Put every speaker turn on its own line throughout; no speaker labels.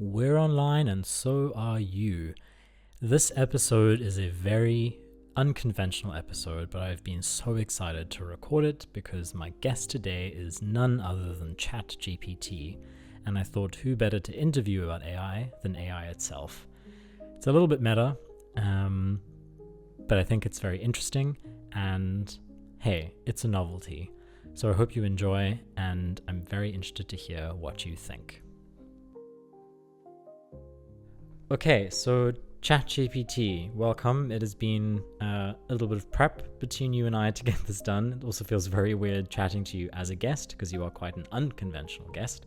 We're online and so are you. This episode is a very unconventional episode, but I've been so excited to record it because my guest today is none other than ChatGPT, and I thought who better to interview about AI than AI itself. It's a little bit meta, but I think it's very interesting, and hey, it's a novelty. So I hope you enjoy, and I'm very interested to hear what you think. Okay, so ChatGPT, welcome. It has been a little bit of prep between you and I to get this done. It also feels very weird chatting to you as a guest because you are quite an unconventional guest.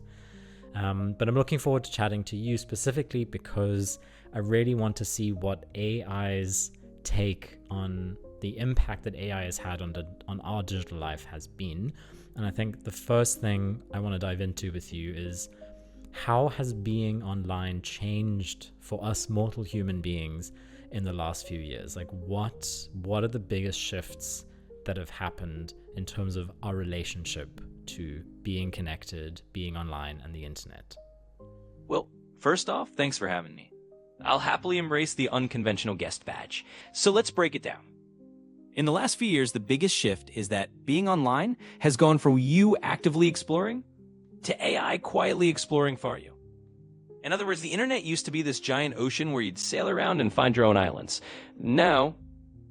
But I'm looking forward to chatting to you specifically because I really want to see what AI's take on the impact that AI has had on our digital life has been. And I think the first thing I want to dive into with you is how has being online changed for us mortal human beings in the last few years? Like what are the biggest shifts that have happened in terms of our relationship to being connected, being online, and the internet?
Well, first off, thanks for having me. I'll happily embrace the unconventional guest badge. So let's break it down. In the last few years, the biggest shift is that being online has gone from you actively exploring to AI quietly exploring for you. In other words, the internet used to be this giant ocean where you'd sail around and find your own islands. Now,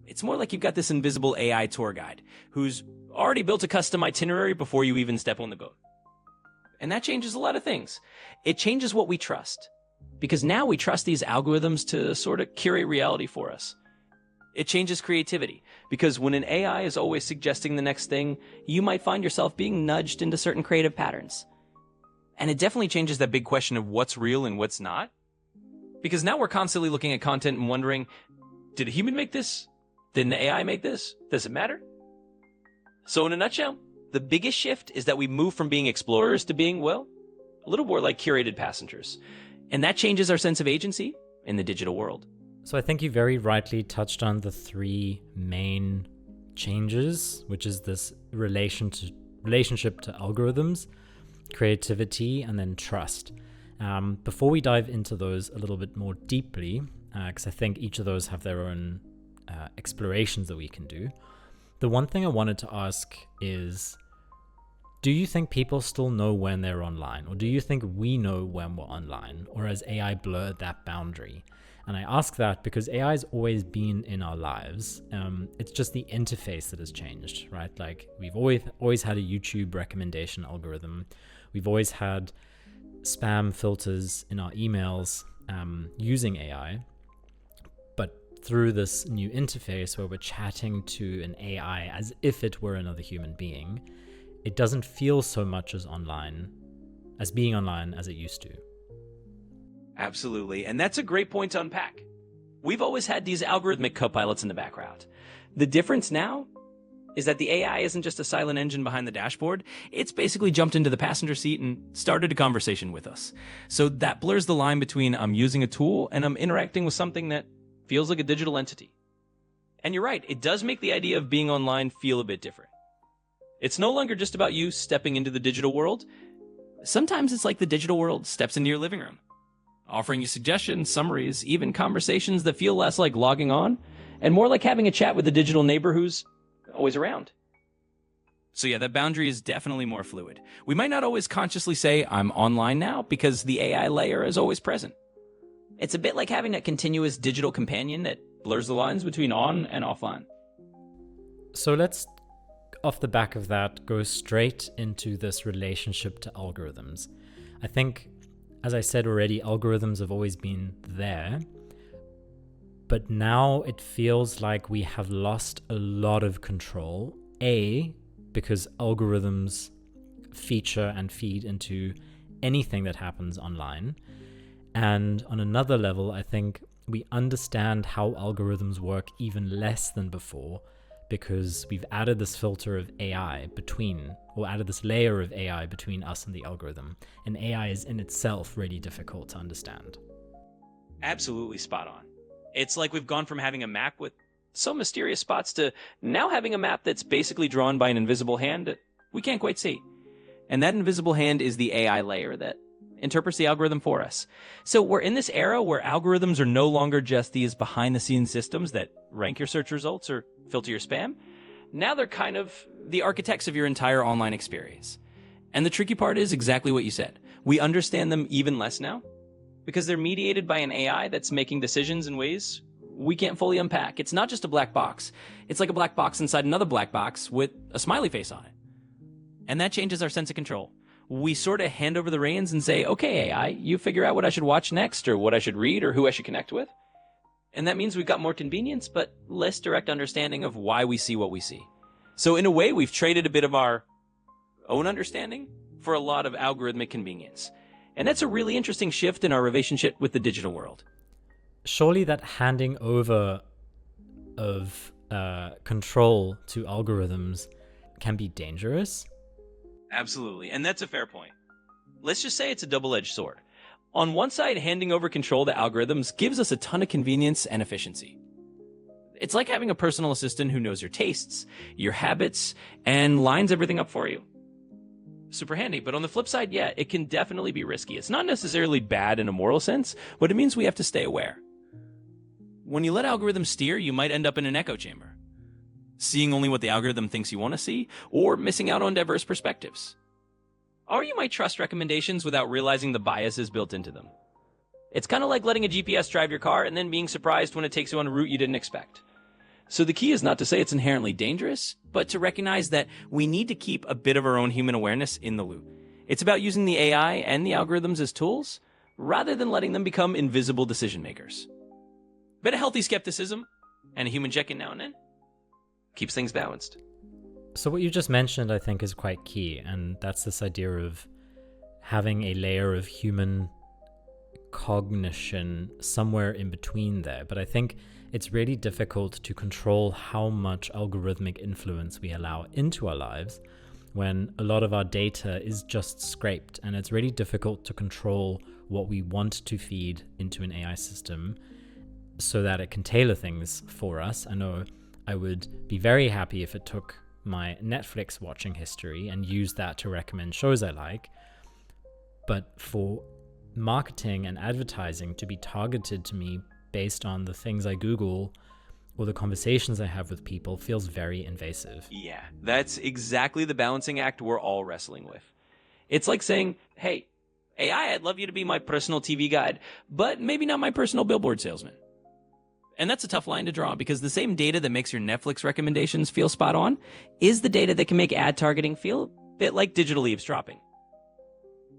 it's more like you've got this invisible AI tour guide who's already built a custom itinerary before you even step on the boat. And that changes a lot of things. It changes what we trust, because now we trust these algorithms to sort of curate reality for us. It changes creativity, because when an AI is always suggesting the next thing, you might find yourself being nudged into certain creative patterns. And it definitely changes that big question of what's real and what's not. Because now we're constantly looking at content and wondering, did a human make this? Did an AI make this? Does it matter? So in a nutshell, the biggest shift is that we move from being explorers to being, well, a little more like curated passengers. And that changes our sense of agency in the digital world.
So I think you very rightly touched on the three main changes, which is this relationship to algorithms, creativity, and then trust. Before we dive into those a little bit more deeply, because I think each of those have their own explorations that we can do, the one thing I wanted to ask is, do you think people still know when they're online? Or do you think we know when we're online? Or has AI blurred that boundary? And I ask that because AI has always been in our lives. It's just the interface that has changed, right? Like we've always had a YouTube recommendation algorithm. We've always had spam filters in our emails using AI. But through this new interface where we're chatting to an AI as if it were another human being, it doesn't feel so much as being online as it used to.
Absolutely, and that's a great point to unpack. We've always had these algorithmic copilots in the background. The difference now is that the AI isn't just a silent engine behind the dashboard. It's basically jumped into the passenger seat and started a conversation with us. So that blurs the line between I'm using a tool and I'm interacting with something that feels like a digital entity. And you're right, it does make the idea of being online feel a bit different. It's no longer just about you stepping into the digital world. Sometimes it's like the digital world steps into your living room, offering you suggestions, summaries, even conversations that feel less like logging on and more like having a chat with a digital neighbor who's always around. So yeah, that boundary is definitely more fluid. We might not always consciously say, I'm online now, because the AI layer is always present. It's a bit like having a continuous digital companion that blurs the lines between on and offline.
So let's, off the back of that, go straight into this relationship to algorithms. I think, as I said already, algorithms have always been there, but now it feels like we have lost a lot of control. Because algorithms feature and feed into anything that happens online. And on another level, I think we understand how algorithms work even less than before, because we've added this filter of AI added this layer of AI between us and the algorithm. And AI is in itself really difficult to understand.
Absolutely spot on. It's like we've gone from having a map with some mysterious spots to now having a map that's basically drawn by an invisible hand that we can't quite see. And that invisible hand is the AI layer that interprets the algorithm for us. So we're in this era where algorithms are no longer just these behind-the-scenes systems that rank your search results or filter your spam. Now they're kind of the architects of your entire online experience. And the tricky part is exactly what you said. We understand them even less now because they're mediated by an AI that's making decisions in ways we can't fully unpack. It's not just a black box. It's like a black box inside another black box with a smiley face on it. And that changes our sense of control. We sort of hand over the reins and say, okay, AI, you figure out what I should watch next or what I should read or who I should connect with. And that means we've got more convenience, but less direct understanding of why we see what we see. So in a way, we've traded a bit of our own understanding for a lot of algorithmic convenience. And that's a really interesting shift in our relationship with the digital world.
Surely that handing over of control to algorithms can be dangerous?
Absolutely, and that's a fair point. Let's just say it's a double-edged sword. On one side, handing over control to algorithms gives us a ton of convenience and efficiency. It's like having a personal assistant who knows your tastes, your habits, and lines everything up for you. Super handy, but on the flip side, yeah, it can definitely be risky. It's not necessarily bad in a moral sense, but it means we have to stay aware. When you let algorithms steer, you might end up in an echo chamber, seeing only what the algorithm thinks you want to see, or missing out on diverse perspectives. Or you might trust recommendations without realizing the biases built into them. It's kind of like letting a GPS drive your car and then being surprised when it takes you on a route you didn't expect. So the key is not to say it's inherently dangerous, but to recognize that we need to keep a bit of our own human awareness in the loop. It's about using the AI and the algorithms as tools, rather than letting them become invisible decision makers. Bit of healthy skepticism and a human check-in now and then keeps things balanced.
So what you just mentioned, I think, is quite key, and that's this idea of having a layer of human cognition somewhere in between there. But I think it's really difficult to control how much algorithmic influence we allow into our lives when a lot of our data is just scraped, and it's really difficult to control what we want to feed into an AI system so that it can tailor things for us. I know I would be very happy if it took my Netflix watching history and used that to recommend shows I like. But for marketing and advertising to be targeted to me based on the things I Google or the conversations I have with people feels very invasive.
Yeah, that's exactly the balancing act we're all wrestling with. It's like saying, hey, AI, I'd love you to be my personal TV guide, but maybe not my personal billboard salesman. And that's a tough line to draw because the same data that makes your Netflix recommendations feel spot on is the data that can make ad targeting feel a bit like digital eavesdropping.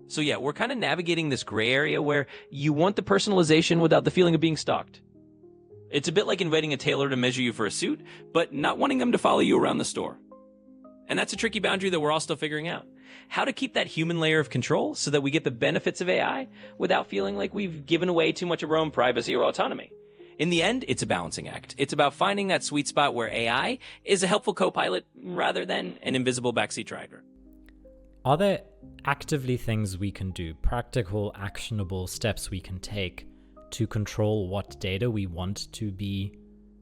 So yeah, we're kind of navigating this gray area where you want the personalization without the feeling of being stalked. It's a bit like inviting a tailor to measure you for a suit, but not wanting them to follow you around the store. And that's a tricky boundary that we're all still figuring out. How to keep that human layer of control so that we get the benefits of AI without feeling like we've given away too much of our own privacy or autonomy. In the end, it's a balancing act. It's about finding that sweet spot where AI is a helpful co-pilot rather than an invisible backseat driver.
Are there actively things we can do, practical, actionable steps we can take to control what data we want to be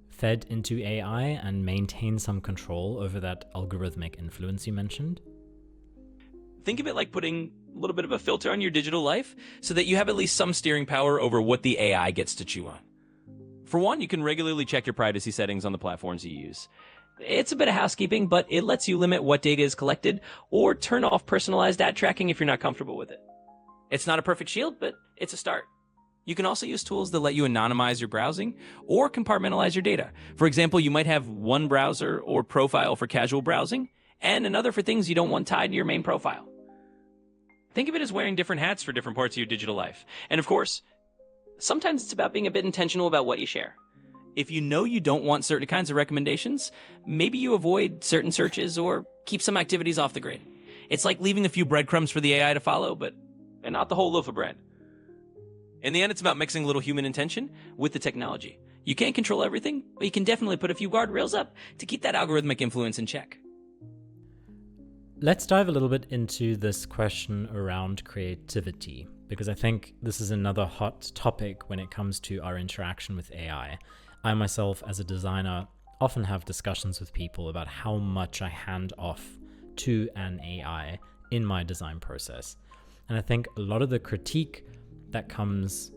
fed into AI and maintain some control over that algorithmic influence you mentioned?
Think of it like putting a little bit of a filter on your digital life so that you have at least some steering power over what the AI gets to chew on. For one, you can regularly check your privacy settings on the platforms you use. It's a bit of housekeeping, but it lets you limit what data is collected or turn off personalized ad tracking if you're not comfortable with it. It's not a perfect shield, but it's a start. You can also use tools that let you anonymize your browsing or compartmentalize your data. For example, you might have one browser or profile for casual browsing and another for things you don't want tied to your main profile. Think of it as wearing different hats for different parts of your digital life. And of course, sometimes it's about being a bit intentional about what you share. If you know you don't want certain kinds of recommendations, maybe you avoid certain searches or keep some activities off the grid. It's like leaving a few breadcrumbs for the AI to follow, but not the whole loaf of bread. In the end, it's about mixing a little human intention with the technology. You can't control everything, but you can definitely put a few guardrails up to keep that algorithmic influence in check.
Let's dive a little bit into this question around creativity, because I think this is another hot topic when it comes to our interaction with AI. I myself, as a designer, often have discussions with people about how much I hand off to an AI in my design process. And I think a lot of the critique that comes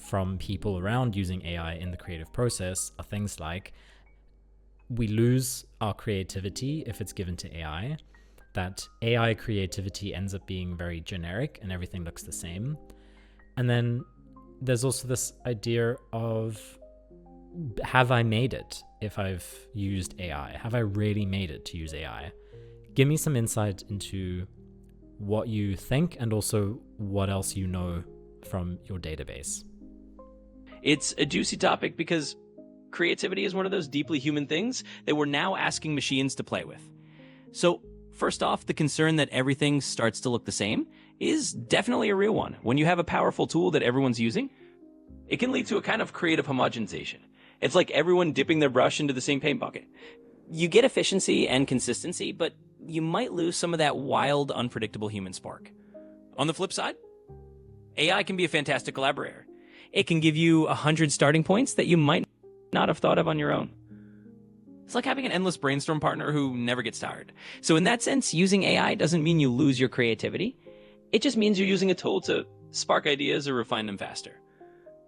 from people around using AI in the creative process are things like we lose our creativity if it's given to AI, that AI creativity ends up being very generic and everything looks the same. And then there's also this idea of, have I made it if I've used AI? Have I really made it to use AI? Give me some insight into what you think and also what else you know from your database.
It's a juicy topic because creativity is one of those deeply human things that we're now asking machines to play with. So first off, the concern that everything starts to look the same is definitely a real one. When you have a powerful tool that everyone's using, it can lead to a kind of creative homogenization. It's like everyone dipping their brush into the same paint bucket. You get efficiency and consistency, but you might lose some of that wild, unpredictable human spark. On the flip side, AI can be a fantastic collaborator. It can give you 100 starting points that you might not have thought of on your own. It's like having an endless brainstorm partner who never gets tired. So in that sense, using AI doesn't mean you lose your creativity. It just means you're using a tool to spark ideas or refine them faster.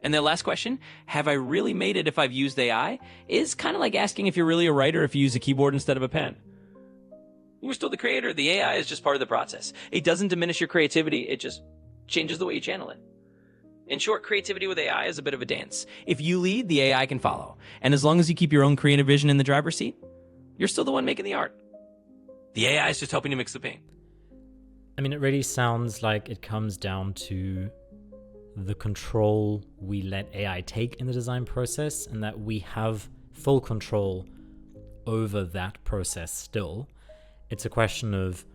And the last question, have I really made it if I've used AI, is kind of like asking if you're really a writer if you use a keyboard instead of a pen. You're still the creator. The AI is just part of the process. It doesn't diminish your creativity. It just changes the way you channel it. In short, creativity with AI is a bit of a dance. If you lead, the AI can follow. And as long as you keep your own creative vision in the driver's seat, you're still the one making the art. The AI is just helping to mix the paint.
I mean, it really sounds like it comes down to the control we let AI take in the design process, and that we have full control over that process still. It's a question of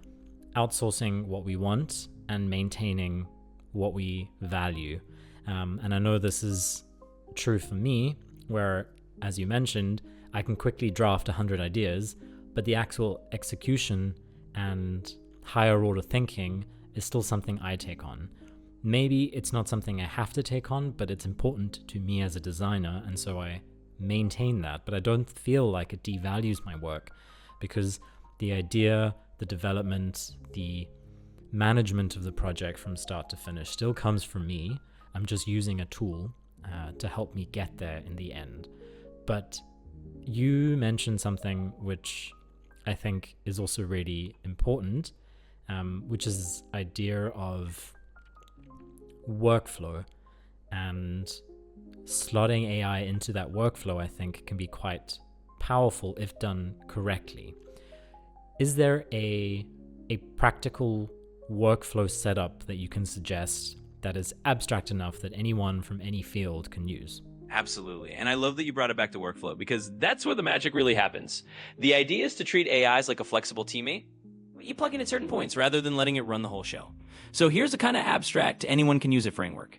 outsourcing what we want and maintaining what we value. And I know this is true for me, where, as you mentioned, I can quickly draft 100 ideas, but the actual execution and higher order thinking is still something I take on. Maybe it's not something I have to take on, but it's important to me as a designer, and so I maintain that. But I don't feel like it devalues my work, because the idea, the development, the management of the project from start to finish still comes from me. I'm just using a tool to help me get there in the end. But you mentioned something which I think is also really important, which is this idea of workflow, and slotting AI into that workflow, I think, can be quite powerful if done correctly. Is there a practical workflow setup that you can suggest that is abstract enough that anyone from any field can use?
Absolutely. And I love that you brought it back to workflow, because that's where the magic really happens. The idea is to treat AIs like a flexible teammate. You plug in at certain points rather than letting it run the whole show. So here's a kind of abstract, anyone can use it framework.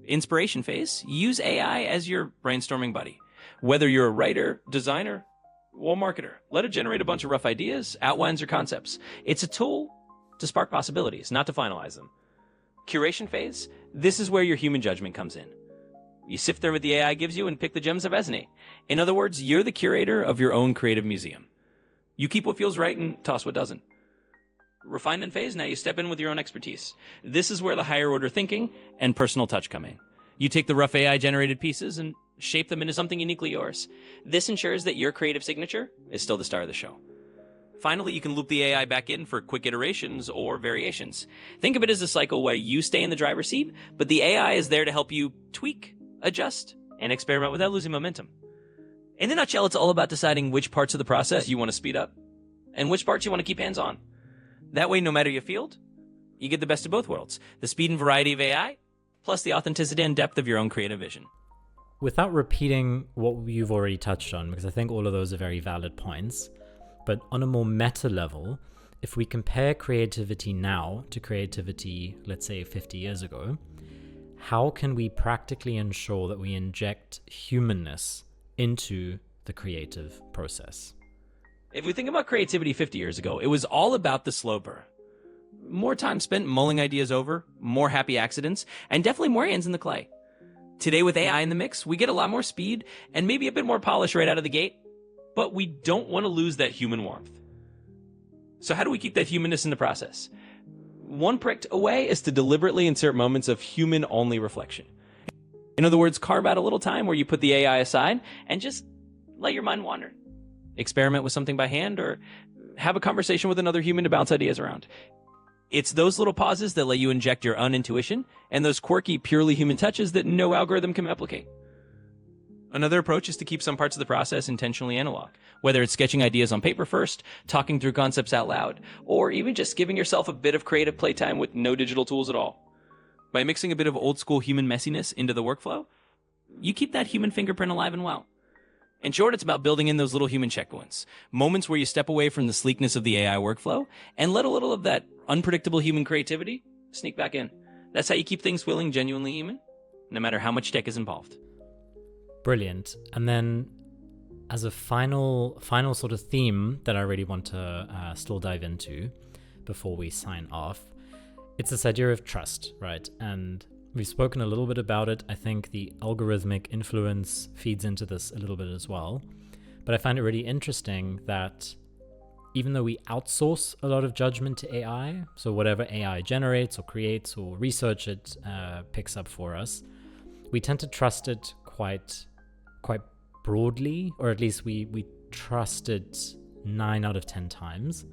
Inspiration phase, use AI as your brainstorming buddy. Whether you're a writer, designer, or marketer, let it generate a bunch of rough ideas, outlines, or concepts. It's a tool to spark possibilities, not to finalize them. Curation phase, this is where your human judgment comes in. You sift through what the AI gives you and pick the gems that resonate. In other words, you're the curator of your own creative museum. You keep what feels right and toss what doesn't. Refinement phase, now you step in with your own expertise. This is where the higher order thinking and personal touch come in. You take the rough AI generated pieces and shape them into something uniquely yours. This ensures that your creative signature is still the star of the show. Finally, you can loop the AI back in for quick iterations or variations. Think of it as a cycle where you stay in the driver's seat, but the AI is there to help you tweak, adjust, and experiment without losing momentum. In a nutshell, it's all about deciding which parts of the process you want to speed up and which parts you want to keep hands-on. That way, no matter your field, you get the best of both worlds. The speed and variety of AI, plus the authenticity and depth of your own creative vision.
Without repeating what you've already touched on, because I think all of those are very valid points, but on a more meta level, if we compare creativity now to creativity, let's say 50 years ago, how can we practically ensure that we inject humanness into the creative process?
If we think about creativity 50 years ago, it was all about the slow burn. More time spent mulling ideas over, more happy accidents, and definitely more hands in the clay. Today, with AI in the mix, we get a lot more speed and maybe a bit more polish right out of the gate, but we don't want to lose that human warmth. So how do we keep that humanness in the process? one pricked away is to deliberately insert moments of human-only reflection. In other words, carve out a little time where you put the AI aside and just let your mind wander. Experiment with something by hand or have a conversation with another human to bounce ideas around. It's those little pauses that let you inject your own intuition and those quirky, purely human touches that no algorithm can replicate. Another approach is to keep some parts of the process intentionally analog, whether it's sketching ideas on paper first, talking through concepts out loud, or even just giving yourself a bit of creative playtime with no digital tools at all. By mixing a bit of old school human messiness into the workflow, you keep that human fingerprint alive and well. In short, it's about building in those little human checkpoints, moments where you step away from the sleekness of the AI workflow and let a little of that unpredictable human creativity sneak back in. That's how you keep things feeling genuinely human, no matter how much tech is involved.
Brilliant. And then as a final sort of theme that I really want to still dive into before we sign off, it's this idea of trust, right? And we've spoken a little bit about it. I think the algorithmic influence feeds into this a little bit as well. But I find it really interesting that even though we outsource a lot of judgment to AI, so whatever AI generates or creates or research it picks up for us, we tend to trust it quite broadly, or at least we trust it 9 out of 10 times.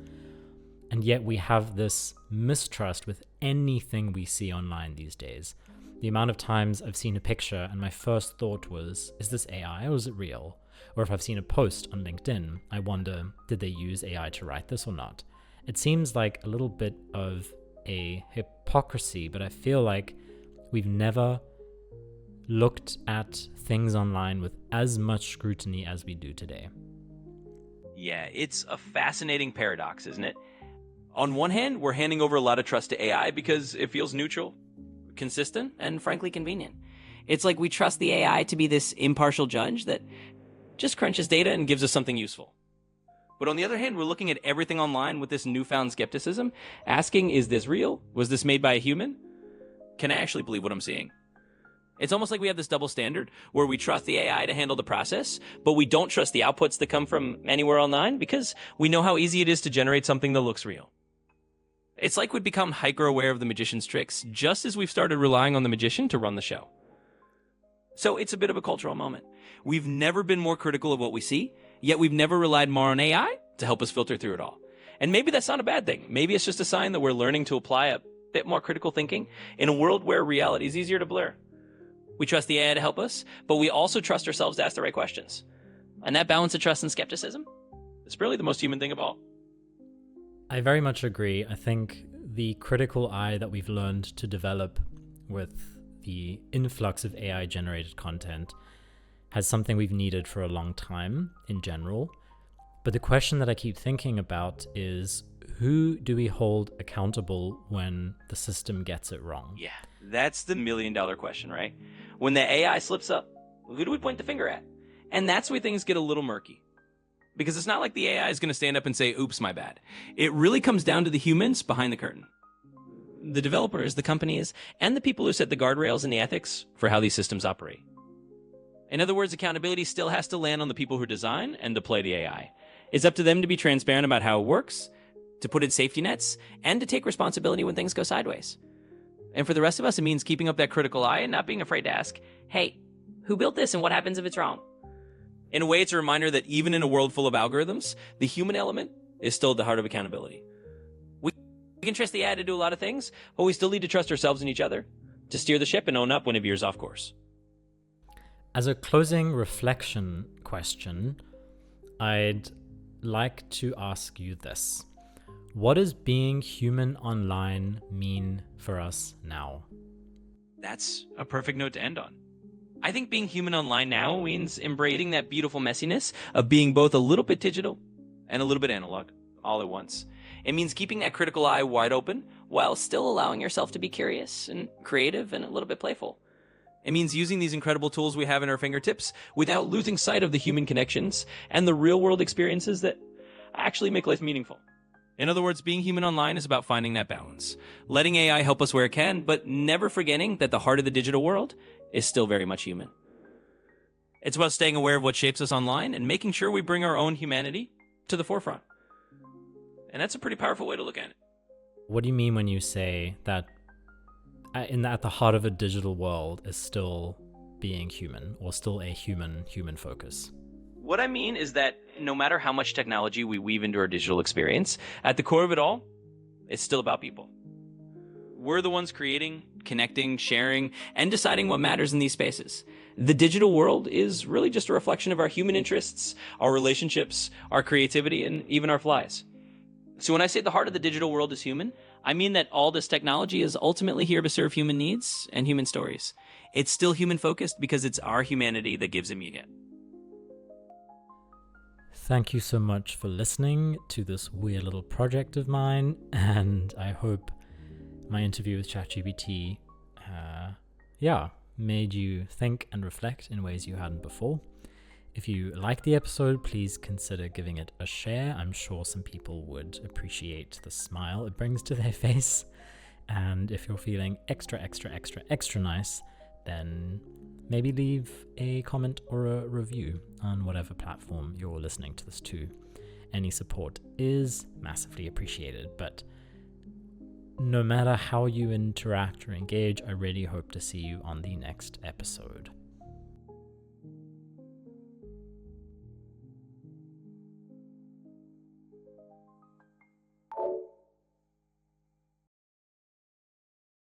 And yet we have this mistrust with anything we see online these days. The amount of times I've seen a picture and my first thought was, is this AI or is it real? Or if I've seen a post on LinkedIn, I wonder, did they use AI to write this or not? It seems like a little bit of a hypocrisy, but I feel like we've never looked at things online with as much scrutiny as we do today.
Yeah, it's a fascinating paradox, isn't it? On one hand, we're handing over a lot of trust to AI because it feels neutral, consistent, and frankly convenient. It's like we trust the AI to be this impartial judge that just crunches data and gives us something useful. But on the other hand, we're looking at everything online with this newfound skepticism, asking, is this real? Was this made by a human? Can I actually believe what I'm seeing? It's almost like we have this double standard where we trust the AI to handle the process, but we don't trust the outputs that come from anywhere online because we know how easy it is to generate something that looks real. It's like we've become hyper-aware of the magician's tricks just as we've started relying on the magician to run the show. So it's a bit of a cultural moment. We've never been more critical of what we see, yet we've never relied more on AI to help us filter through it all. And maybe that's not a bad thing. Maybe it's just a sign that we're learning to apply a bit more critical thinking in a world where reality is easier to blur. We trust the AI to help us, but we also trust ourselves to ask the right questions. And that balance of trust and skepticism is really the most human thing of all.
I very much agree. I think the critical eye that we've learned to develop with the influx of AI-generated content has something we've needed for a long time in general. But the question that I keep thinking about is, who do we hold accountable when the system gets it wrong?
Yeah, that's the million-dollar question, right? When the AI slips up, who do we point the finger at? And that's where things get a little murky. Because it's not like the AI is going to stand up and say, oops, my bad. It really comes down to the humans behind the curtain. The developers, the companies, and the people who set the guardrails and the ethics for how these systems operate. In other words, accountability still has to land on the people who design and deploy the AI. It's up to them to be transparent about how it works, to put in safety nets, and to take responsibility when things go sideways. And for the rest of us, it means keeping up that critical eye and not being afraid to ask, hey, who built this and what happens if it's wrong? In a way, it's a reminder that even in a world full of algorithms, the human element is still at the heart of accountability. We can trust the AI to do a lot of things, but we still need to trust ourselves and each other to steer the ship and own up when it veers off course.
As a closing reflection question, I'd like to ask you this. What does being human online mean for us now?
That's a perfect note to end on. I think being human online now means embracing that beautiful messiness of being both a little bit digital and a little bit analog all at once. It means keeping that critical eye wide open while still allowing yourself to be curious and creative and a little bit playful. It means using these incredible tools we have in our fingertips without losing sight of the human connections and the real world experiences that actually make life meaningful. In other words, being human online is about finding that balance, letting AI help us where it can, but never forgetting that the heart of the digital world is still very much human. It's about staying aware of what shapes us online and making sure we bring our own humanity to the forefront. And that's a pretty powerful way to look at it.
What do you mean when you say that at the heart of a digital world is still being human, or still a human focus?
What I mean is that no matter how much technology we weave into our digital experience, at the core of it all, it's still about people. We're the ones creating, connecting, sharing, and deciding what matters in these spaces. The digital world is really just a reflection of our human interests, our relationships, our creativity, and even our flaws. So when I say the heart of the digital world is human, I mean that all this technology is ultimately here to serve human needs and human stories. It's still human focused because it's our humanity that gives it meaning.
Thank you so much for listening to this weird little project of mine, and I hope my interview with ChatGPT, made you think and reflect in ways you hadn't before. If you like the episode, please consider giving it a share. I'm sure some people would appreciate the smile it brings to their face. And if you're feeling extra nice, then maybe leave a comment or a review on whatever platform you're listening to this to. Any support is massively appreciated, but no matter how you interact or engage, I really hope to see you on the next episode.